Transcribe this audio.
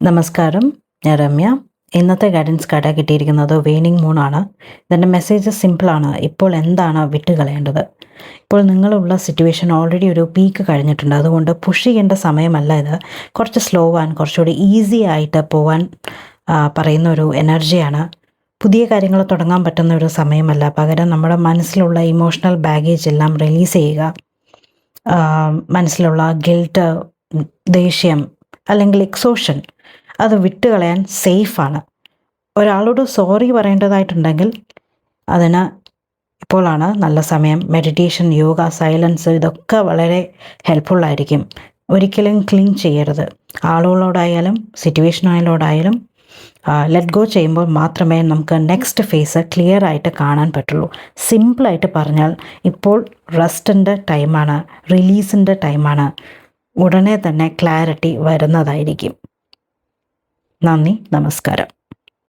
നമസ്കാരം, ഞാൻ രമ്യ. ഇന്നത്തെ ഗൈഡൻസ് കാർഡ് കിട്ടിയിരിക്കുന്നത് വെയിനിങ് മൂണാണ്. ഇതിൻ്റെ മെസ്സേജ് സിമ്പിളാണ്. ഇപ്പോൾ എന്താണ് വിട്ടുകളയേണ്ടത്? ഇപ്പോൾ നിങ്ങളുള്ള സിറ്റുവേഷൻ ഓൾറെഡി ഒരു പീക്ക് കഴിഞ്ഞിട്ടുണ്ട്. അതുകൊണ്ട് പുഷ് ചെയ്യേണ്ട സമയമല്ല ഇത്. കുറച്ച് സ്ലോ ആൻഡ് കുറച്ചുകൂടി ഈസി ആയിട്ട് പോകാൻ പറയുന്ന ഒരു എനർജിയാണ്. പുതിയ കാര്യങ്ങൾ തുടങ്ങാൻ പറ്റുന്ന ഒരു സമയമല്ല. പകരം നമ്മുടെ മനസ്സിലുള്ള ഇമോഷണൽ ബാഗേജ് എല്ലാം റിലീസ് ചെയ്യുക. മനസ്സിലുള്ള ഗിൽട്ട്, ദേഷ്യം അല്ലെങ്കിൽ എക്സോഷൻ അത് വിട്ടുകളയാൻ സേഫാണ്. ഒരാളോട് സോറി പറയേണ്ടതായിട്ടുണ്ടെങ്കിൽ അതിന് ഇപ്പോഴാണ് നല്ല സമയം. മെഡിറ്റേഷൻ, യോഗ, സൈലൻസ് ഇതൊക്കെ വളരെ ഹെൽപ്ഫുള്ളായിരിക്കും. ഒരിക്കലും ക്ലിങ് ചെയ്യരുത്. ആളുകളോടായാലും സിറ്റുവേഷനോടായാലും ലെറ്റ് ഗോ ചെയ്യുമ്പോൾ മാത്രമേ നമുക്ക് നെക്സ്റ്റ് ഫേസ് ക്ലിയർ ആയിട്ട് കാണാൻ പറ്റുള്ളൂ. സിമ്പിളായിട്ട് പറഞ്ഞാൽ ഇപ്പോൾ റെസ്റ്റിൻ്റെ ടൈമാണ്, റിലീസിൻ്റെ ടൈമാണ്. ഉടനെ തന്നെ ക്ലാരിറ്റി വരുന്നതായിരിക്കും. നന്ദി, നമസ്കാരം.